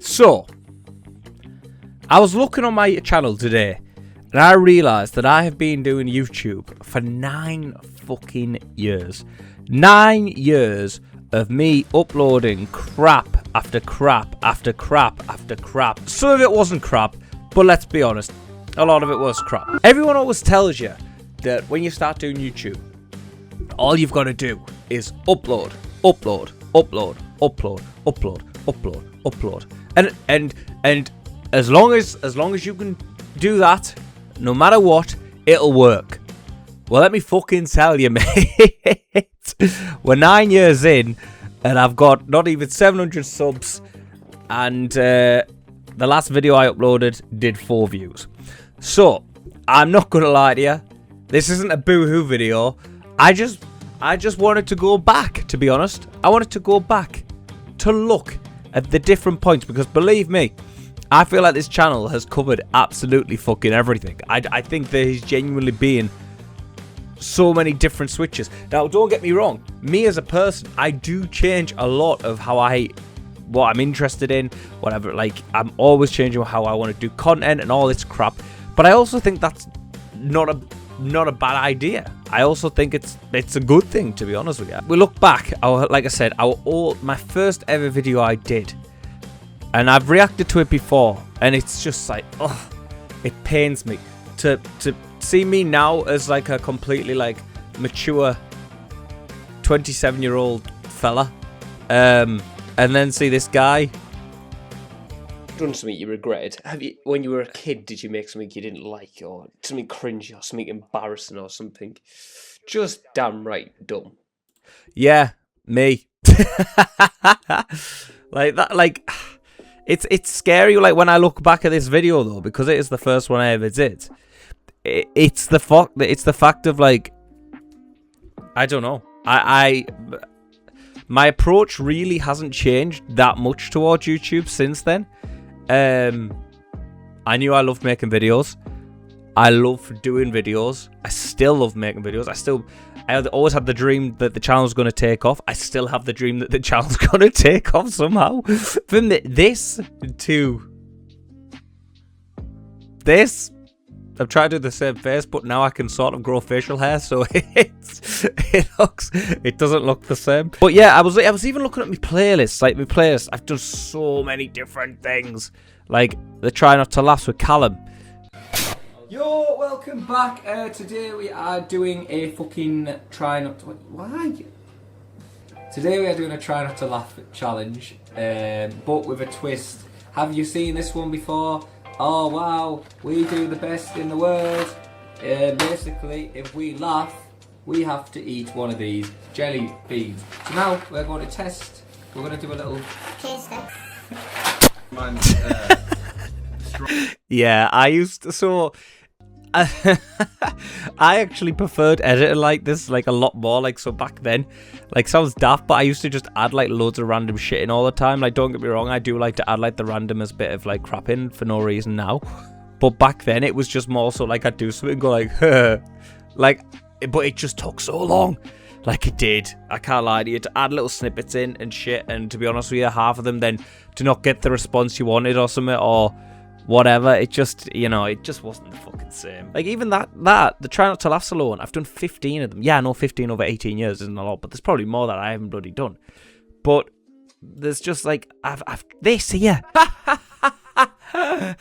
So, I was looking on my channel today, and I realised that I have been doing YouTube for 9 fucking years. 9 years of me uploading crap after crap after crap after crap. Some of it wasn't crap, but let's be honest, a lot of it was crap. Everyone always tells you that when you start doing YouTube, all you've got to do is upload, upload, upload, upload, upload, upload, upload. And as long as you can do that, no matter what, it'll work. Well, let me fucking tell you, mate. We're 9 years in, and I've got not even 700 subs, and the last video I uploaded did 4 views. So, I'm not gonna lie to you, this isn't a boo-hoo video. I just wanted to go back, to be honest. I wanted to go back to look at the different points, because believe me, I feel like this channel has covered absolutely fucking everything. I think there is genuinely being so many different switches. Now, don't get me wrong. Me as a person, I do change a lot of what I'm interested in, whatever. Like, I'm always changing how I want to do content and all this crap. But I also think that's not a bad idea. I also think it's a good thing, to be honest with you. We look back, like I said, my first ever video I did, and I've reacted to it before, and it's just like, oh, it pains me to see me now as like a completely like mature 27-year-old fella, and then see this guy Done something you regretted? Have you, when you were a kid, did you make something you didn't like, or something cringy, or something embarrassing, or something just damn right dumb? Yeah, me. Like that. Like, it's scary. Like, when I look back at this video though, because it is the first one I ever did. It's the fact of, like, I don't know. My approach really hasn't changed that much towards YouTube since then. I knew I loved making videos. I love doing videos. I still love making videos. I always had the dream that the channel was going to take off. I still have the dream that the channel's going to take off somehow. From this to this, I've tried to do the same face, but now I can sort of grow facial hair, so it doesn't look the same. But yeah, I was even looking at my playlists. Like, my playlist, I've done so many different things. Like the Try Not to Laugh with Callum. Yo, welcome back. Today we are doing a fucking Try Not to... Why? Today we are doing a Try Not to Laugh challenge, but with a twist. Have you seen this one before? Oh wow, we do the best in the world. Basically, if we laugh, we have to eat one of these jelly beans. So now we're going to test. We're going to do a little taste test. Yeah, I used to, so I actually preferred editing like this, like, a lot more. Like, so back then, like, sounds daft, but I used to just add like loads of random shit in all the time. Like, don't get me wrong, I do like to add like the randomest bit of like crap in for no reason now, but back then it was just more so like I'd do something and go like like, but it just took so long. Like, it did, I can't lie to you, to add little snippets in and shit, and to be honest with you, half of them then to not get the response you wanted or something, or whatever, it just, you know, it just wasn't the fucking same. Like, even the Try Not to Laugh alone, I've done 15 of them. Yeah, I know 15 over 18 years isn't a lot, but there's probably more that I haven't bloody done. But there's just like, I've this here. I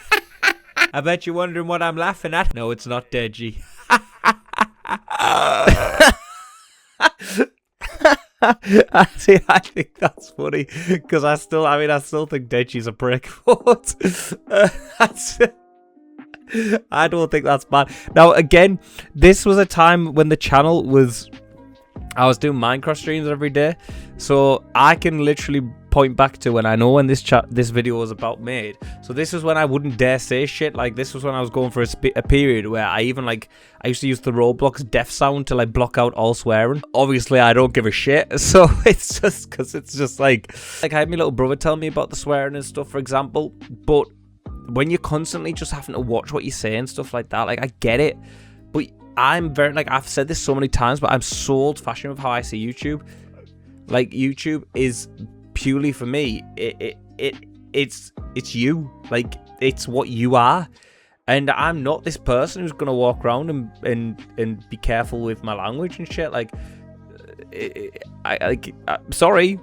bet you're wondering what I'm laughing at. No, it's not Deji. See, I think that's funny, because I still think Deji's a prick, but I don't think that's bad. Now, again, this was a time when the channel was, I was doing Minecraft streams every day, so I can literally point back to when I know when this video was about made. So this was when I wouldn't dare say shit. Like, this was when I was going for a period where I even, like, I used to use the Roblox death sound to like block out all swearing. Obviously I don't give a shit, so it's just because it's just like I had my little brother tell me about the swearing and stuff, for example. But when you're constantly just having to watch what you say and stuff like that, like, I get it, but I'm very, like, I've said this so many times, but I'm so old-fashioned with how I see YouTube. Like, YouTube is purely for me, it's you. Like, it's what you are. And I'm not this person who's gonna walk around and be careful with my language and shit. Like, sorry.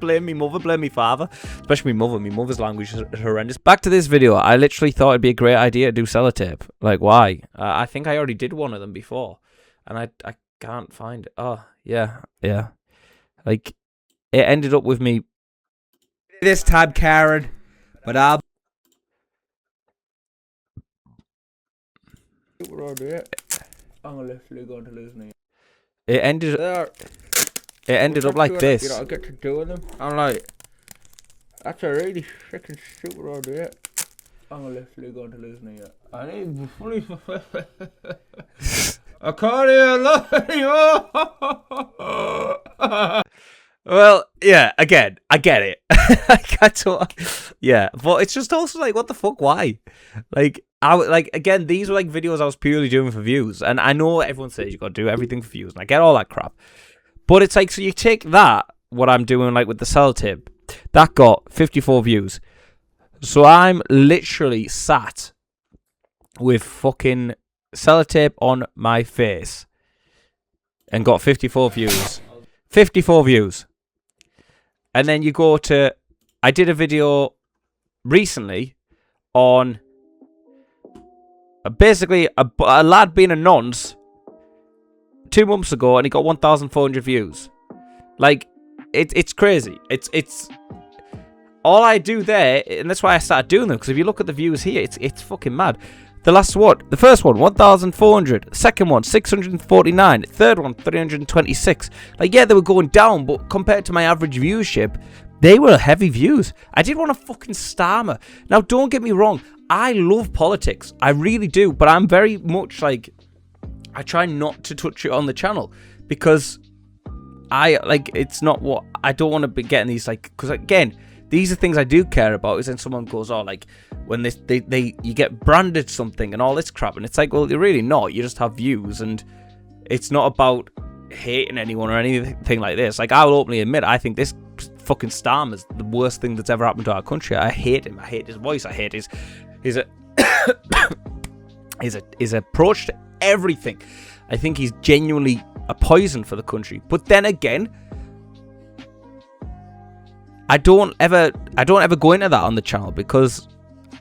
Blame me mother, blame me father. Especially me mother. My mother's language is horrendous. Back to this video. I literally thought it'd be a great idea to do sellotape. Like, why? I think I already did one of them before. And I can't find it. Oh, yeah. Like, it ended up with me. This time, Karen. But I'll... I'm literally going to lose me. It ended up like this. You know, I get to do with them. I'm like, that's a really freaking stupid idea. I'm literally going to lose me. I need to fully. I can't hear anymore. Well, yeah, again, I get it. Yeah, but it's just also like, what the fuck, why? Like, again, these were like videos I was purely doing for views, and I know everyone says you got to do everything for views, and I get all that crap. But it's like, so you take that, what I'm doing, like with the sellotape, that got 54 views. So I'm literally sat with fucking sellotape on my face and got 54 views. 54 views. And then you go to... I did a video recently on... basically, a lad being a nonce 2 months ago, and he got 1,400 views. Like, it's crazy. It's... All I do there, and that's why I started doing them, because if you look at the views here, it's fucking mad. The last one, the first one, 1,400. Second one, 649. Third one, 326. Like, yeah, they were going down, but compared to my average viewership, they were heavy views. I did want to fucking stammer. Now, don't get me wrong. I love politics. I really do. But I'm very much like, I try not to touch it on the channel, because it's not what, I don't want to be getting these, like, because again, these are things I do care about. Is when someone goes, oh, like, when you get branded something and all this crap, and it's like, well, you're really not. You just have views, and it's not about hating anyone or anything like this. Like, I will openly admit, I think this fucking Starmer is the worst thing that's ever happened to our country. I hate him. I hate his voice. I hate his his approach to everything. I think he's genuinely a poison for the country. But then again, I don't ever go into that on the channel, because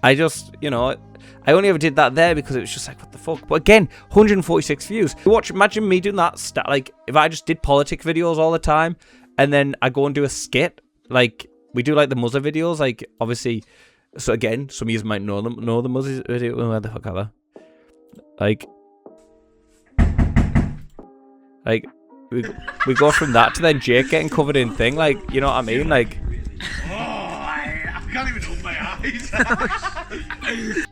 I just, you know, I only ever did that there because it was just like, what the fuck? But again, 146 views. Imagine me doing that. Like, if I just did politic videos all the time, and then I go and do a skit, like we do, like the Muzzer videos, like obviously. So again, some of you might know the Muzzer video. Where the fuck are they? Like we go from that to then Jake getting covered in thing, like, you know what I mean, like. I can't even open my eyes.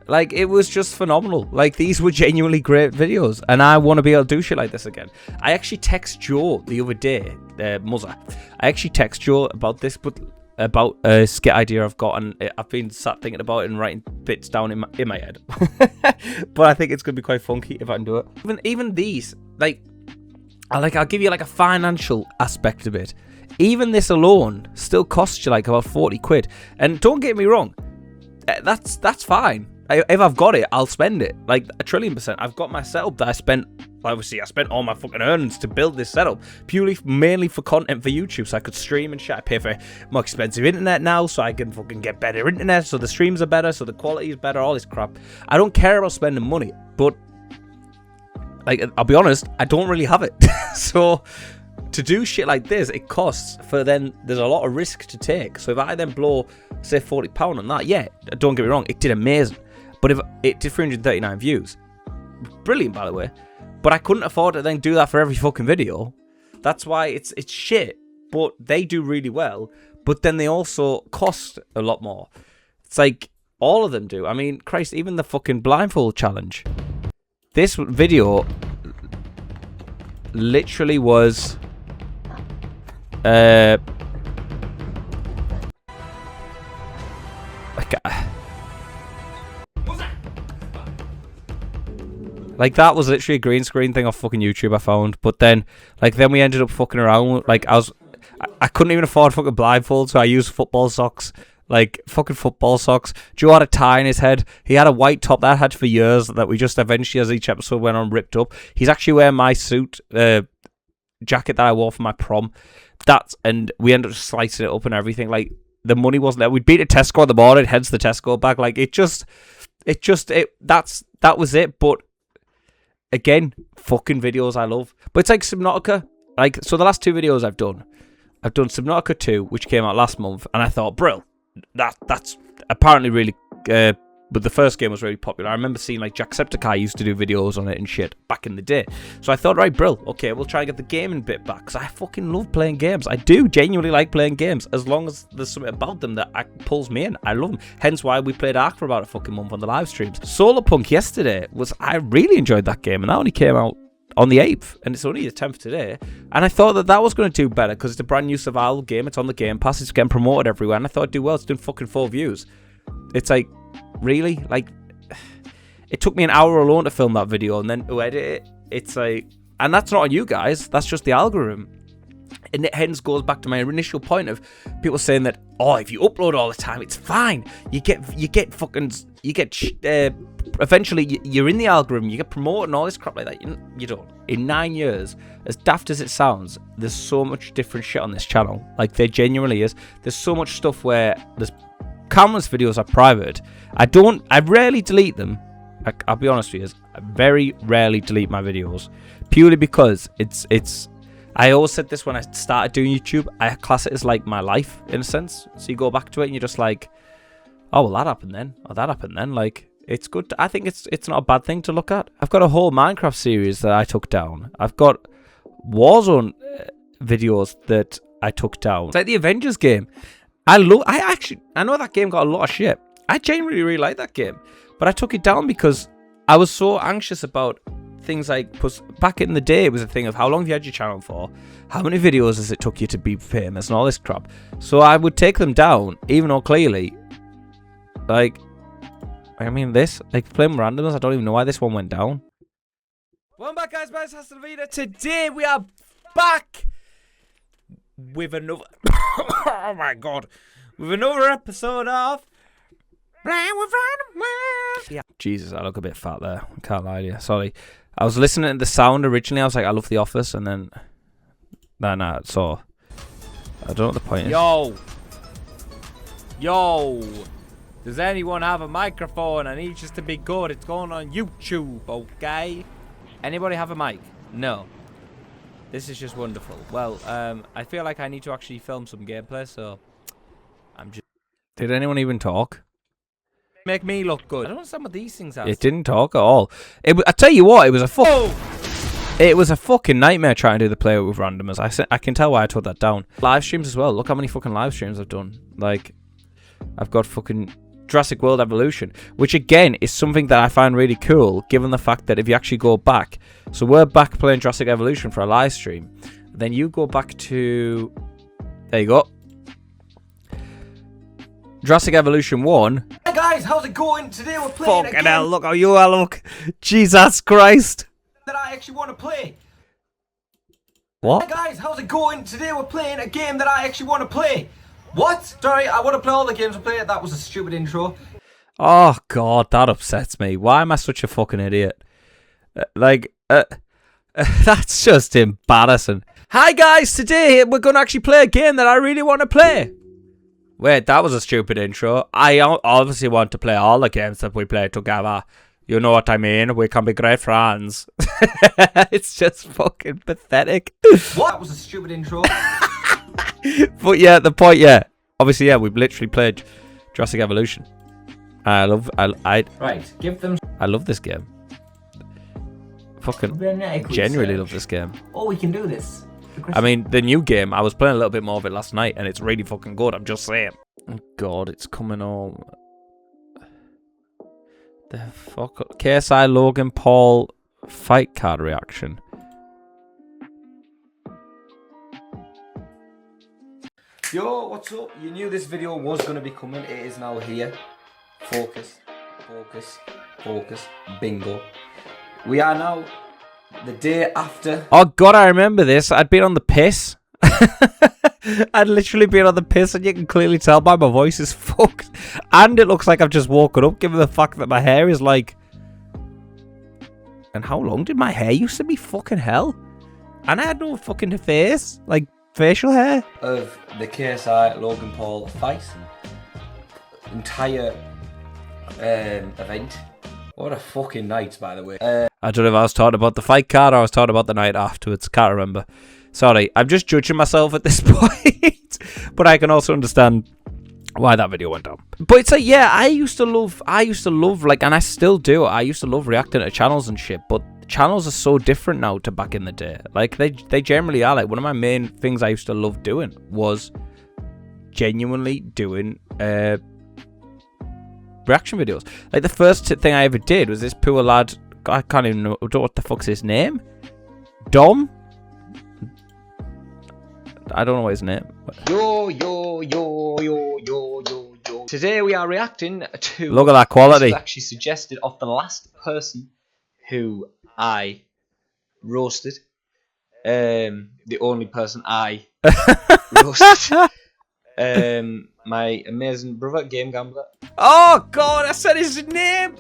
Like, it was just phenomenal. Like, these were genuinely great videos, and I want to be able to do shit like this again. I actually text Joe the other day, Muzzer. I actually text Joe about this, but about a skit idea I've got, and I've been sat thinking about it and writing bits down in my head. But I think it's gonna be quite funky if I can do it. Even these, like I'll give you like a financial aspect of it. Even this alone still costs you like about 40 quid. And don't get me wrong, that's fine. If I've got it, I'll spend it. Like, 1,000,000%. I've got my setup that I spent all my fucking earnings to build this setup. Mainly for content for YouTube, so I could stream and shit. I pay for more expensive internet now, so I can fucking get better internet, so the streams are better, so the quality is better, all this crap. I don't care about spending money, but, like, I'll be honest, I don't really have it. So, to do shit like this, it costs, there's a lot of risk to take. So if I then blow, say, £40 on that, yeah, don't get me wrong, it did amazing. But if it did 339 views, brilliant, by the way. But I couldn't afford to then do that for every fucking video. That's why it's shit. But they do really well. But then they also cost a lot more. It's like, all of them do. I mean, Christ, even the fucking blindfold challenge. This video literally was... Like, that was literally a green screen thing off fucking YouTube I found. But then we ended up fucking around. Like, I couldn't even afford fucking blindfold, so I used football socks. Like, fucking football socks. Joe had a tie in his head. He had a white top that I had for years that we just eventually, as each episode went on, ripped up. He's actually wearing my suit, jacket that I wore for my prom. And we ended up slicing it up and everything. Like, the money wasn't there. We'd beat a Tesco in the morning, hence the Tesco bag. Like, that was it. But again, fucking videos I love. But it's like Subnautica. Like, so the last 2 videos I've done Subnautica 2, which came out last month, and I thought, brill, that's apparently really, but the first game was really popular. I remember seeing like Jacksepticeye used to do videos on it and shit back in the day. So I thought, right, brill, okay, we'll try and get the gaming bit back, because I fucking love playing games. I do genuinely like playing games, as long as there's something about them that pulls me in. I love them. Hence why we played Ark for about a fucking month on the live streams. Solarpunk yesterday I really enjoyed that game, and that only came out on the 8th, and it's only the 10th today, and I thought that was going to do better, because it's a brand new survival game, it's on the Game Pass, it's getting promoted everywhere, and I thought it'd do well. It's doing fucking 4 views. It's like, really? Like, it took me an hour alone to film that video, and then to edit it, it's like, and that's not on you guys, that's just the algorithm. And it hence goes back to my initial point of people saying that, oh, if you upload all the time, it's fine. Eventually you're in the algorithm, you get promoted and all this crap like that. You don't. In 9 years, as daft as it sounds, there's so much different shit on this channel. Like, there genuinely is. There's so much stuff where there's countless videos are private. I rarely delete them. I'll be honest with you, I very rarely delete my videos, purely because it's I always said this when I started doing YouTube, I class it as like my life, in a sense. So you go back to it and you're just like, oh, well, that happened then, or that happened then. Like, it's good. I think it's not a bad thing to look at. I've got a whole Minecraft series that I took down. I've got Warzone videos that I took down. It's like the Avengers game. I know that game got a lot of shit. I genuinely really like that game, but I took it down because I was so anxious about things like, back in the day, it was a thing of how long have you had your channel for, how many videos has it took you to be famous, and all this crap. So I would take them down, even though clearly, like, I mean, this, like, playing randomers, I don't even know why this one went down. Welcome back, guys. My name is Vida. Today we are back with another oh my god, with another episode of Playing with Randomers. Yeah. Jesus, I look a bit fat there, I can't lie to you, sorry. I was listening to the sound originally, I was like, I love The Office, and then so I don't know what the point is. Yo, does anyone have a microphone? I need you to be good. It's going on YouTube, okay? Anybody have a mic? No. This is just wonderful. Well, I feel like I need to actually film some gameplay, so I'm just... Did anyone even talk? Make me look good. I don't understand what these things are. It didn't talk at all. I tell you what, it was a fucking nightmare trying to do the play with randomers. I can tell why I took that down. Live streams as well. Look how many fucking live streams I've done. Like, I've got fucking Jurassic World Evolution, which again is something that I find really cool, given the fact that if you actually go back, so we're back playing Jurassic Evolution for a live stream, then you go back to, there you go, Jurassic Evolution 1. Hey guys, how's it going? Today we're playing Fucking hell, look how you look. Jesus Christ. That I actually want to play. What? Hey guys, how's it going? Today we're playing a game that I actually want to play. What? Sorry, I want to play all the games I play. That was a stupid intro. Oh god, that upsets me. Why am I such a fucking idiot? That's just embarrassing. Hi guys, today we're going to actually play a game that I really want to play. Wait, that was a stupid intro. I obviously want to play all the games that we play together. You know what I mean? We can be great friends. It's just fucking pathetic. What? That was a stupid intro. But yeah, the point, yeah. Obviously, yeah, we've literally played Jurassic Evolution. I love this game. Fucking genuinely love this game. Oh, we can do this. I mean, the new game, I was playing a little bit more of it last night, and it's really fucking good, I'm just saying. Oh god, it's coming home. The fuck? KSI Logan Paul fight card reaction. Yo, what's up? You knew this video was going to be coming. It is now here. Focus. Focus. Focus. Bingo. We are now the day after. Oh god, I remember this. I'd been on the piss. I'd literally been on the piss, and you can clearly tell by my voice is fucked. And it looks like I've just woken up, given the fact that my hair is like... And how long did my hair used to be? Fucking hell. And I had no fucking face. Like, facial hair. Of the KSI Logan Paul fight. Entire event. What a fucking night, by the way. I don't know if I was talking about the fight card or I was talking about the night afterwards. Can't remember. Sorry, I'm just judging myself at this point. But I can also understand why that video went down. But it's like, yeah, I used to love, like, and I still do, I used to love reacting to channels and shit, but channels are so different now to back in the day. Like, they generally are. Like, one of my main things I used to love doing was genuinely doing reaction videos. Like, the first thing I ever did was this poor lad, I can't even know what the fuck's his name. Dom? I don't know his name. Yo. Today we are reacting to... Look at that quality. This was actually suggested of the last person who I roasted. The only person I roasted. My amazing brother, Game Gambler. Oh god, I said his name.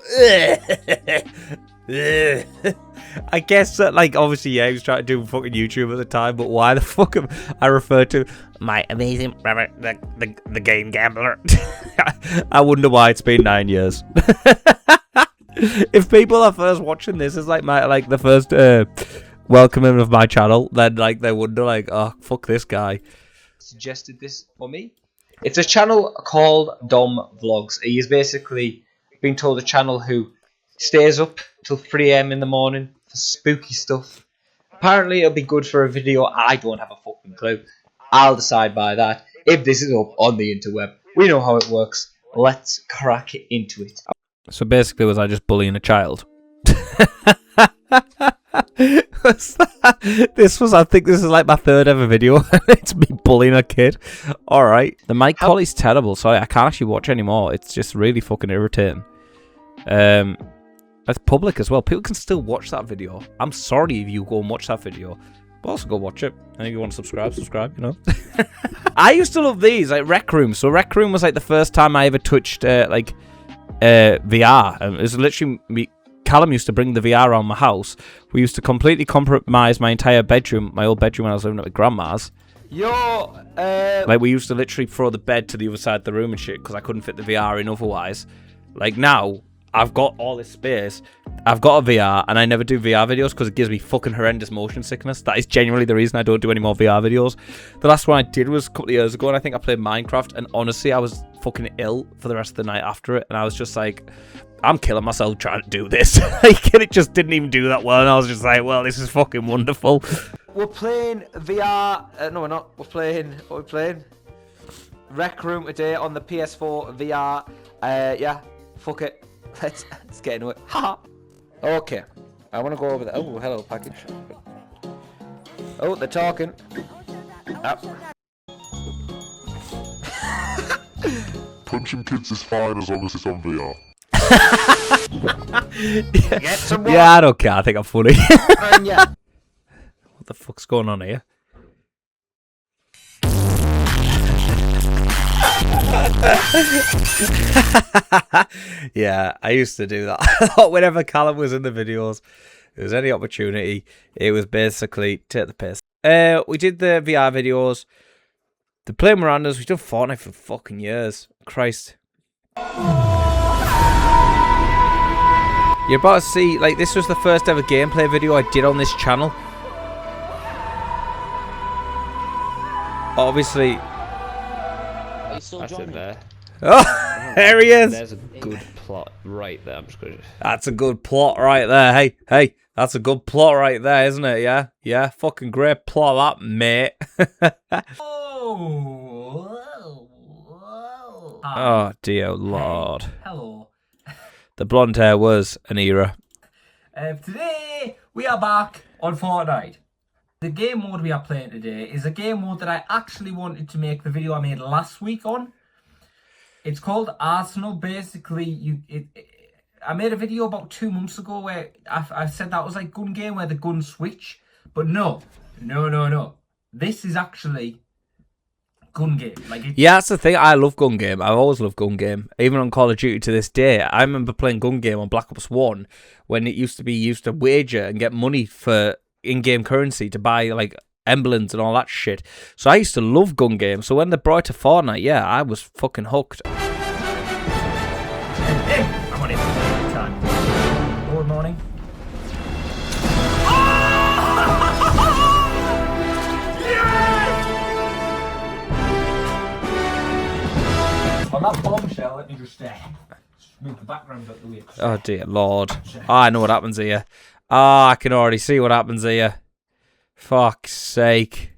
I guess that, like, obviously, yeah, he was trying to do fucking YouTube at the time, but why the fuck am I referred to my amazing brother, the Game Gambler? I wonder why it's been 9 years. If people are first watching this, it's like the first welcoming of my channel, then like they wonder, like, oh fuck this guy. Suggested this for me. It's a channel called Dom Vlogs. He is basically being told a channel who stays up till 3 AM in the morning for spooky stuff. Apparently it'll be good for a video. I don't have a fucking clue. I'll decide by that. If this is up on the interweb, we know how it works. Let's crack into it. So basically, was I just bullying a child? I think this is like my third ever video. It's me bullying a kid. Alright. The mic quality's terrible, so I can't actually watch anymore. It's just really fucking irritating. It's public as well. People can still watch that video. I'm sorry if you go and watch that video, but also go watch it. And if you want to subscribe, you know. I used to love these, like Rec Room. So Rec Room was like the first time I ever touched VR. It was literally me. Callum used to bring the VR around my house. We used to completely compromise my entire bedroom, my old bedroom when I was living at my grandma's. Like, we used to literally throw the bed to the other side of the room and shit because I couldn't fit the VR in otherwise. Like, now, I've got all this space, I've got a VR, and I never do VR videos because it gives me fucking horrendous motion sickness. That is genuinely the reason I don't do any more VR videos. The last one I did was a couple of years ago, and I think I played Minecraft, and honestly, I was fucking ill for the rest of the night after it, and I was just like, I'm killing myself trying to do this. Like, and it just didn't even do that well, and I was just like, well, this is fucking wonderful. We're playing VR. No, we're not. We're playing. What are we playing? Rec Room today on the PS4 VR. Yeah, fuck it. Let's get into it. Ha! Okay. I want to go over there. Oh, hello, package. Oh, they're talking. Punching kids is fine as long as it's on VR. Get some Yeah, I don't care. I think I'm funny. yeah. What the fuck's going on here? Yeah, I used to do that. Whenever Callum was in the videos, there was any opportunity, it was basically take the piss. We did the VR videos, the Play Mirandas. We've done Fortnite for fucking years. Christ. You're about to see, like, this was the first ever gameplay video I did on this channel. Obviously. Are you still That's joining? it there. Oh, there he is. There's a good plot right there. I'm just going to... That's a good plot right there. Hey, that's a good plot right there, isn't it? Yeah, fucking great plot that, mate. Oh, dear Lord. Hello. The blonde hair was an era. Today we are back on Fortnite. The game mode we are playing today is a game mode that I actually wanted to make the video I made last week on. It's called Arsenal. Basically, I made a video about 2 months ago where I said that was like gun game where the guns switch. But no. This is actually gun game. Like, Yeah, that's the thing. I love gun game. I've always loved gun game. Even on Call of Duty to this day. I remember playing gun game on Black Ops 1 when it used to be used to wager and get money for in-game currency to buy, like, emblems and all that shit. So I used to love gun game. So when they brought it to Fortnite, yeah, I was fucking hooked. hey, I'm on it. Time. Good morning. On that bombshell, let me just move the background out the way. Oh, dear Lord. Oh, I know what happens here. Ah, I can already see what happens here. Fuck's sake.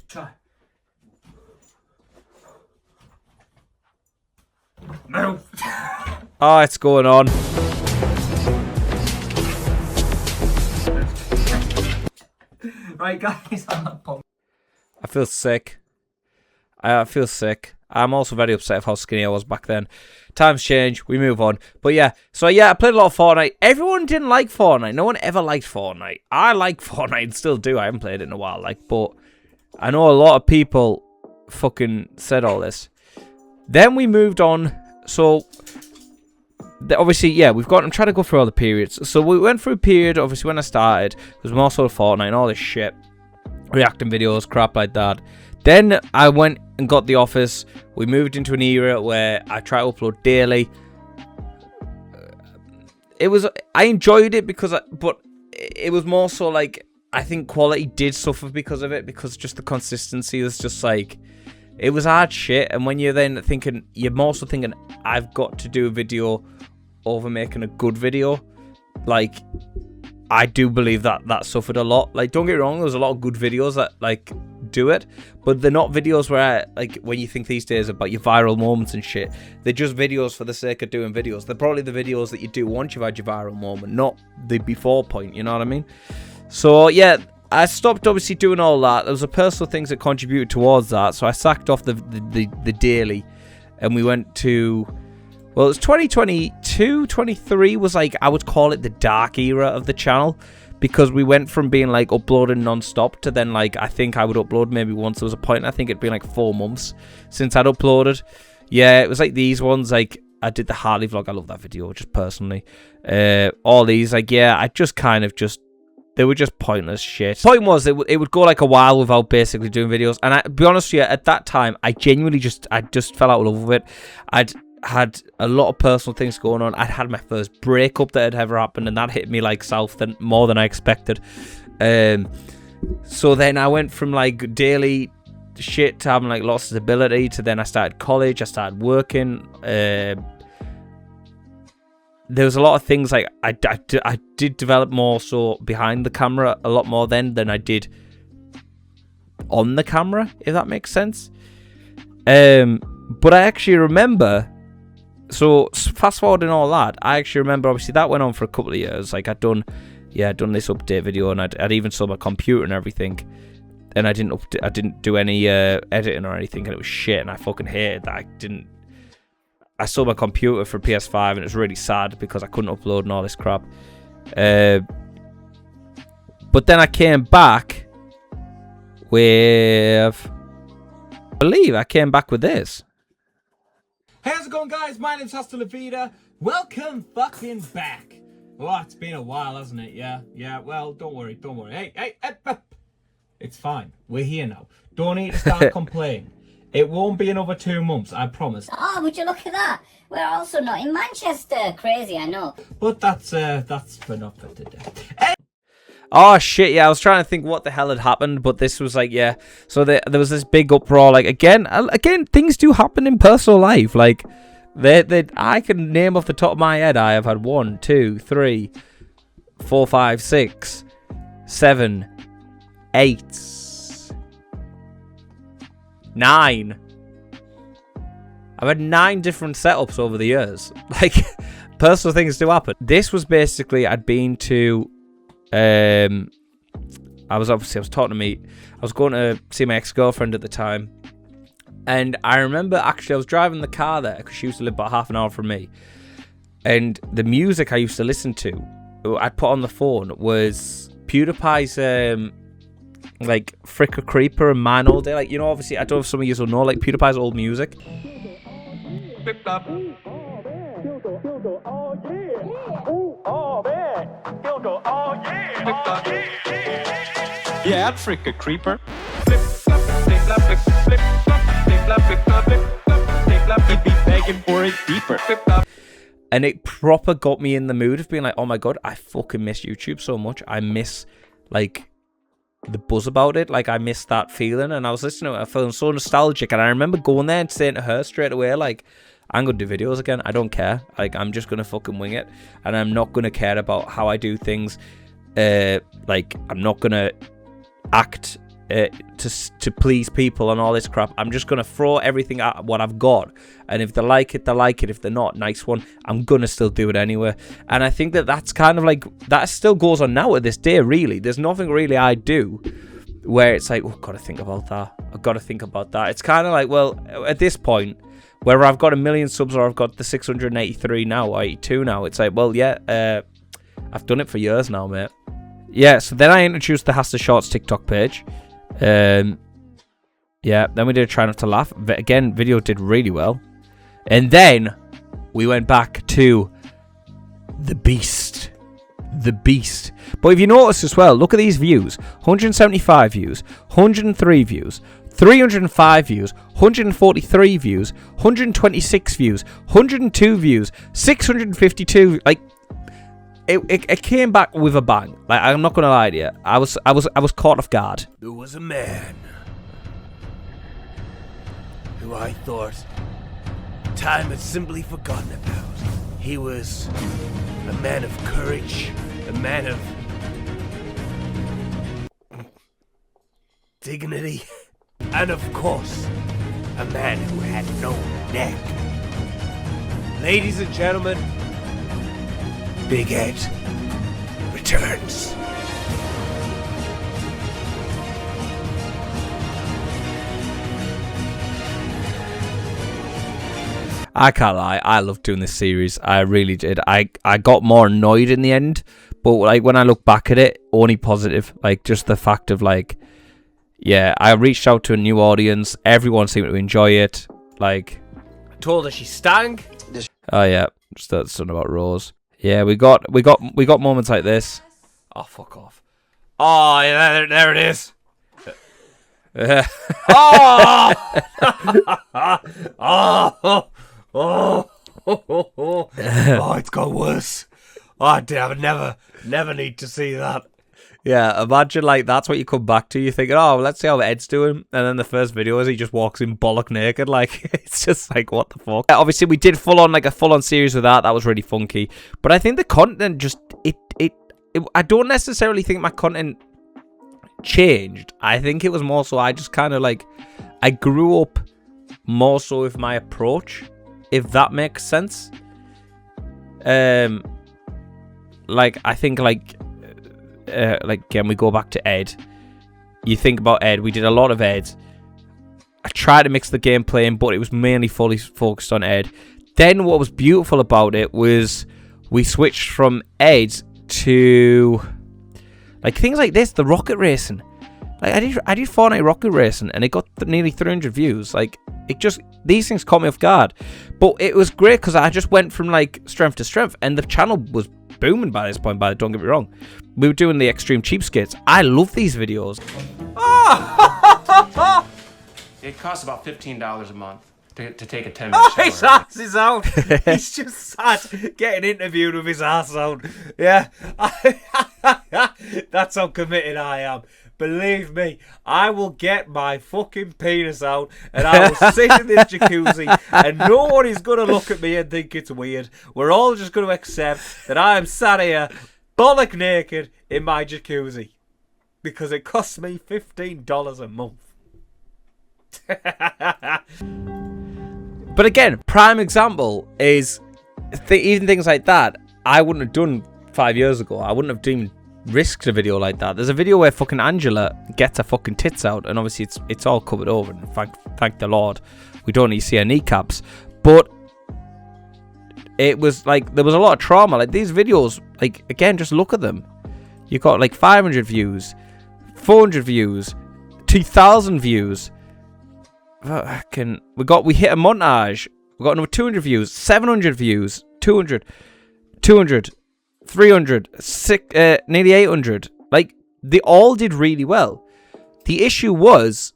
No. Oh, it's going on. Right, guys, on that bomb. I feel sick. I feel sick. I'm also very upset of how skinny I was back then. Times change. We move on. But yeah. So yeah, I played a lot of Fortnite. Everyone didn't like Fortnite. No one ever liked Fortnite. I like Fortnite and still do. I haven't played it in a while. Like, but I know a lot of people fucking said all this. Then we moved on. So obviously, yeah, I'm trying to go through all the periods. So we went through a period, obviously, when I started. It was more sort of Fortnite and all this shit. Reacting videos, crap like that. Then I went and got the office. We moved into an era where I try to upload daily. I enjoyed it but it was more so like, I think quality did suffer because of it, because just the consistency was just like, it was hard shit. And when you're then thinking, you're also thinking, I've got to do a video over making a good video. Like, I do believe that suffered a lot. Like, don't get me wrong, there's a lot of good videos that, like, do it, but they're not videos where, like, when you think these days about your viral moments and shit, they're just videos for the sake of doing videos. They're probably the videos that you do once you've had your viral moment, not the before point, you know what I mean? So, yeah, I stopped, obviously, doing all that. There was a personal things that contributed towards that, so I sacked off the daily, and we went to... Well, it was 2022, 23 was like, I would call it the dark era of the channel, because we went from being like uploading non-stop to then like, I think I would upload maybe once. There was a point, I think it'd been like 4 months since I'd uploaded. Yeah, it was like these ones, like I did the Harley vlog. I love that video, just personally. All these, like, yeah, I just kind of just, they were just pointless shit. Point was, it would go like a while without basically doing videos. And to be honest with you, at that time, I genuinely just fell out of love with it. I'd had a lot of personal things going on. I'd had my first breakup that had ever happened, and that hit me like more than I expected. So then I went from like daily shit to having like lots of stability to then I started college, I started working. There was a lot of things like I did develop more so behind the camera a lot more then than I did on the camera, if that makes sense. But I actually remember, so fast forwarding all that, I actually remember, obviously that went on for a couple of years. Like I'd done this update video, and I'd even sold my computer and everything, and I didn't do any editing or anything, and it was shit, and I fucking hated that. I sold my computer for PS5, and it was really sad because I couldn't upload and all this crap. But then I came back with, I believe I came back with this. Hey, how's it going, guys? My name's Hasta La Vida. Welcome fucking back. Oh, it's been a while, hasn't it? Yeah, well, don't worry. Hey, it's fine. We're here now. Don't need to start complaining. It won't be another 2 months, I promise. Oh, would you look at that? We're also not in Manchester. Crazy, I know. But that's for not for today. Oh shit, yeah, I was trying to think what the hell had happened, but this was like, yeah, so there was this big uproar, like, again, things do happen in personal life, like, I can name off the top of my head, I have had 1, 2, 3, 4, 5, 6, 7, 8, 9. I've had 9 different setups over the years, like, personal things do happen. This was basically, I was going to see my ex-girlfriend at the time, and I remember actually I was driving the car there because she used to live about half an hour from me, and the music I used to listen to, I'd put on the phone, was PewDiePie's like Frick a Creeper and Man All Day. Like, you know, obviously, I don't know if some of you will know, like PewDiePie's old music. Yeah, I'd frick a creeper. He'd be begging for it deeper. And it proper got me in the mood of being like, oh my god, I fucking miss YouTube so much. I miss, like, the buzz about it. Like, I miss that feeling. And I was listening to it, I felt so nostalgic. And I remember going there and saying to her straight away, like, I'm going to do videos again. I don't care. Like, I'm just going to fucking wing it. And I'm not going to care about how I do things. Like, I'm not going to act to please people and all this crap. I'm just gonna throw everything at what I've got, and if they like it, they like it. If they're not, nice one. I'm gonna still do it anyway. And I think that that's kind of like that still goes on now to this day. Really, there's nothing really I do where it's like, oh, gotta think about that. I've got to think about that. It's kind of like, well, at this point, whether I've got 1 million subs or I've got the 683 now, or 82 now, it's like, well, yeah, I've done it for years now, mate. Yeah, so then I introduced the Hasta Shorts TikTok page. Yeah, then we did a Try Not to Laugh. Again, video did really well. And then we went back to the Beast. The Beast. But if you notice as well, look at these views. 175 views, 103 views, 305 views, 143 views, 126 views, 102 views, 652. Like, it came back with a bang. Like, I'm not gonna lie to you. I was caught off guard. There was a man who I thought time had simply forgotten about. He was a man of courage, a man of dignity, and of course, a man who had no neck. Ladies and gentlemen, Big Ed returns. I can't lie, I loved doing this series. I really did. I got more annoyed in the end, but like when I look back at it, only positive. Like just the fact of like, yeah, I reached out to a new audience. Everyone seemed to enjoy it. Like, I told her she stank. Oh yeah, just that's something about Rose. Yeah, we got moments like this. Oh, fuck off. Oh, yeah, there it is. Oh! Oh, it's got worse. Oh, damn, I never need to see that. Yeah, imagine, like, that's what you come back to. You're thinking, oh, let's see how Ed's doing. And then the first video is he just walks in bollock naked. Like, it's just like, what the fuck? Obviously, we did a full-on series with that. That was really funky. But I think the content just, I don't necessarily think my content changed. I think it was more so I just kind of, like, I grew up more so with my approach, if that makes sense. Like, I think, like again, we go back to Ed. You think about Ed, we did a lot of Ed. I tried to mix the gameplay in, but it was mainly fully focused on Ed. Then what was beautiful about it was we switched from Ed to like things like this, the rocket racing. Like I did Fortnite rocket racing and it got nearly 300 views. Like it just, these things caught me off guard. But it was great because I just went from like strength to strength, and the channel was booming by this point. Don't get me wrong, we were doing the extreme cheapskates. I love these videos. It costs about $15 a month to take a 10-minute shower. His ass is out. He's just sat getting interviewed with his ass out. Yeah. That's how committed I am. Believe me, I will get my fucking penis out and I will sit in this jacuzzi and nobody's going to look at me and think it's weird. We're all just going to accept that I am sat here bollock naked in my jacuzzi because it costs me $15 a month. But again, prime example is even things like that I wouldn't have done 5 years ago. I wouldn't have even risked a video like that. There's a video where fucking Angela gets her fucking tits out, and obviously it's all covered over. And thank the Lord, we don't need to see her kneecaps. But it was like there was a lot of trauma. Like these videos, like again, just look at them. You got like 500 views, 400 views, 2,000 views. We hit a montage. We got another 200 views, 700 views, 200, 300, nearly 800. Like, they all did really well. The issue was,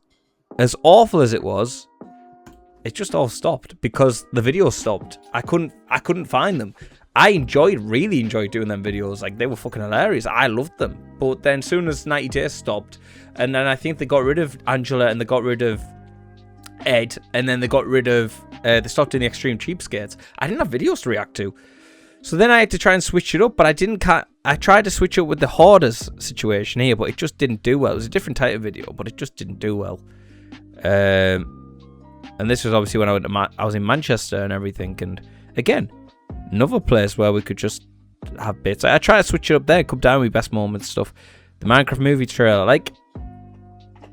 as awful as it was, it just all stopped because the videos stopped. I couldn't find them. I really enjoyed doing them videos. Like, they were fucking hilarious. I loved them. But then soon as 90 Days stopped, and then I think they got rid of Angela and they got rid of Ed, and then they got rid of, they stopped doing the Extreme Cheapskates. I didn't have videos to react to. So then I had to try and switch it up, but I tried to switch it up with the Hoarders situation here, but it just didn't do well. It was a different type of video, but it just didn't do well. And this was obviously when I was in Manchester and everything, and again, another place where we could just have bits. I tried to switch it up there, come down with best moments stuff. The Minecraft movie trailer, like,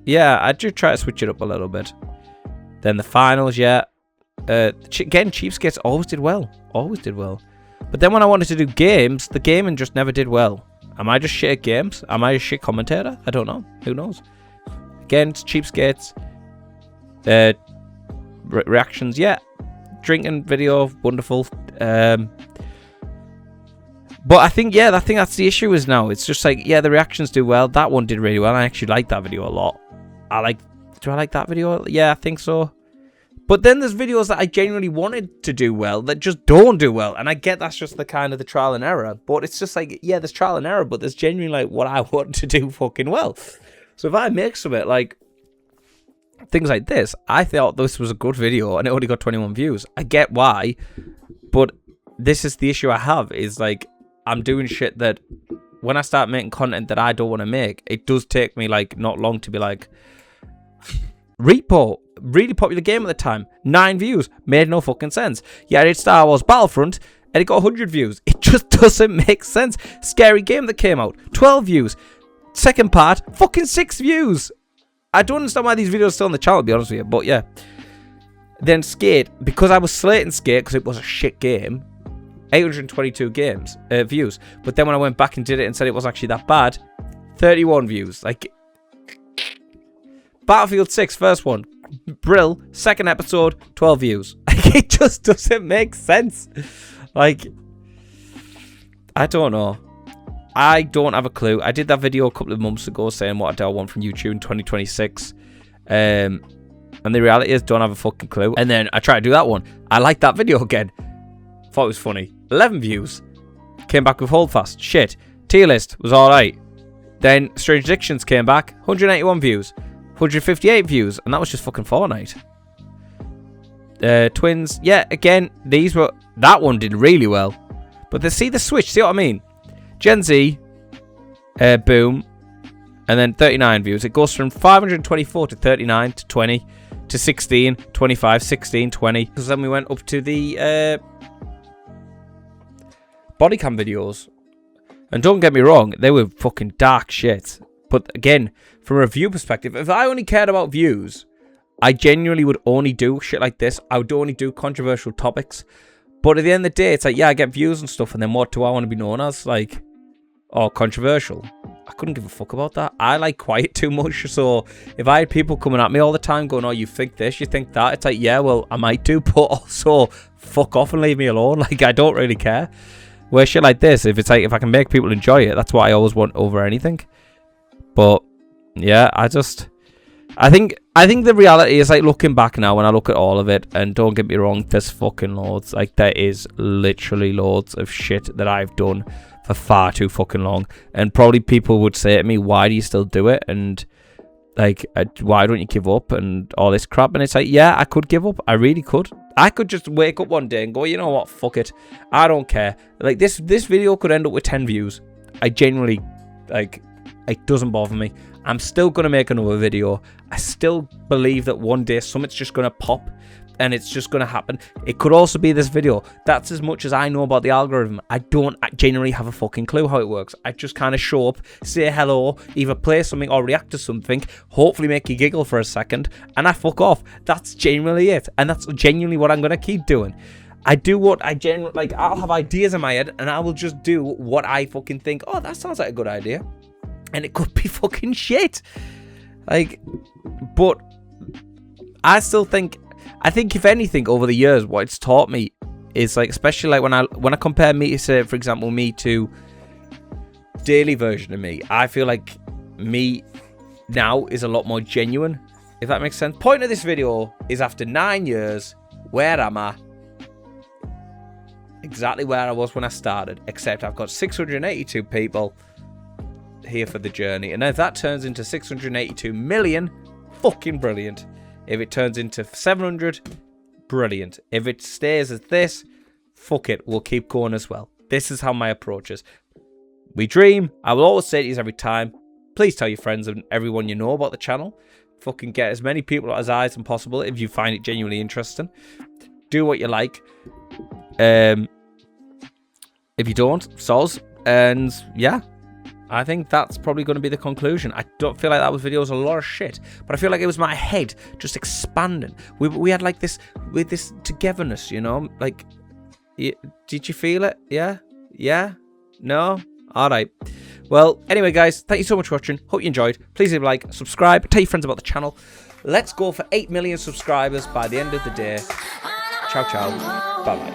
yeah, I did try to switch it up a little bit. Then the finals, yeah. Again, Cheapskates always did well. But then when I wanted to do games, the gaming just never did well. Am I just shit at games? Am I a shit commentator? I don't know. Who knows? Again, it's Cheapskates. Reactions, yeah. Drinking video, wonderful. But I think that's the issue is now. It's just like, yeah, the reactions do well. That one did really well. I actually like that video a lot. Do I like that video? Yeah, I think so. But then there's videos that I genuinely wanted to do well that just don't do well. And I get that's just the kind of the trial and error. But it's just like, yeah, there's trial and error, but there's genuinely like what I want to do fucking well. So if I make some it, like things like this, I thought this was a good video and it only got 21 views. I get why, but this is the issue I have is like I'm doing shit that when I start making content that I don't want to make, it does take me like not long to be like, Repo, really popular game at the time, 9 views, made no fucking sense. Yeah, I did Star Wars Battlefront and it got 100 views. It just doesn't make sense. Scary game that came out, 12 views. Second part, fucking 6 views. I don't understand why these videos are still on the channel, to be honest with you, but yeah. Then Skate, because I was slating Skate because it was a shit game, 822 views. But then when I went back and did it and said it wasn't actually that bad, 31 views. Like, Battlefield 6, first one, Brill, second episode, 12 views. Like, it just doesn't make sense. Like, I don't know. I don't have a clue. I did that video a couple of months ago saying what I want from YouTube in 2026. And the reality is, don't have a fucking clue. And then I tried to do that one. I liked that video again. Thought it was funny. 11 views. Came back with Holdfast. Shit. Tier list was alright. Then Strange Addictions came back. 181 views. 158 views. And that was just fucking Fortnite. Twins. Yeah, again, that one did really well. But see the switch. See what I mean? Gen Z. Boom. And then 39 views. It goes from 524 to 39 to 20 to 16, 25, 16, 20. Because then we went up to the bodycam videos. And don't get me wrong, they were fucking dark shit. But again, from a view perspective, if I only cared about views, I genuinely would only do shit like this. I would only do controversial topics. But at the end of the day, it's like, yeah, I get views and stuff, and then what do I want to be known as? Like, or controversial. I couldn't give a fuck about that. I like quiet too much, so if I had people coming at me all the time going, oh, you think this, you think that, it's like, yeah, well, I might do, but also fuck off and leave me alone. Like, I don't really care. Where shit like this, if it's like, if I can make people enjoy it, that's what I always want over anything. But yeah, I think the reality is, like, looking back now when I look at all of it, and don't get me wrong, there's fucking loads. Like, there is literally loads of shit that I've done for far too fucking long. And probably people would say to me, why do you still do it? And, like, why don't you give up? And all this crap. And it's like, yeah, I could give up. I really could. I could just wake up one day and go, you know what? Fuck it. I don't care. Like, this video could end up with 10 views. I genuinely, like, it doesn't bother me. I'm still going to make another video. I still believe that one day something's just going to pop and it's just going to happen. It could also be this video. That's as much as I know about the algorithm. I don't genuinely have a fucking clue how it works. I just kind of show up, say hello, either play something or react to something, hopefully make you giggle for a second, and I fuck off. That's genuinely it. And that's genuinely what I'm going to keep doing. I do what I genuinely, like, I'll have ideas in my head and I will just do what I fucking think, oh, that sounds like a good idea. and it could be fucking shit. Like, but I still think, if anything, over the years, what it's taught me is, like, especially like when I compare me to, say, for example, me to daily version of me, I feel like me now is a lot more genuine, if that makes sense. Point of this video is, after 9 years, where am I? Exactly where I was when I started, except I've got 682 people here for the journey, and if that turns into 682 million, fucking brilliant. If it turns into 700, brilliant. If it stays as this, fuck it, we'll keep going as well. This is how my approach is. We dream. I will always say to you every time, please tell your friends and everyone you know about the channel. Fucking get as many people as eyes as possible if you find it genuinely interesting. Do what you like. If you don't, soz. And yeah, I think that's probably going to be the conclusion. I don't feel like that video was a lot of shit, but I feel like it was my head just expanding. We had like this, with this togetherness, you know? Like, did you feel it? Yeah? Yeah? No? Alright. Well, anyway, guys, thank you so much for watching. Hope you enjoyed. Please leave a like, subscribe, tell your friends about the channel. Let's go for 8 million subscribers by the end of the day. Ciao, ciao. Bye-bye.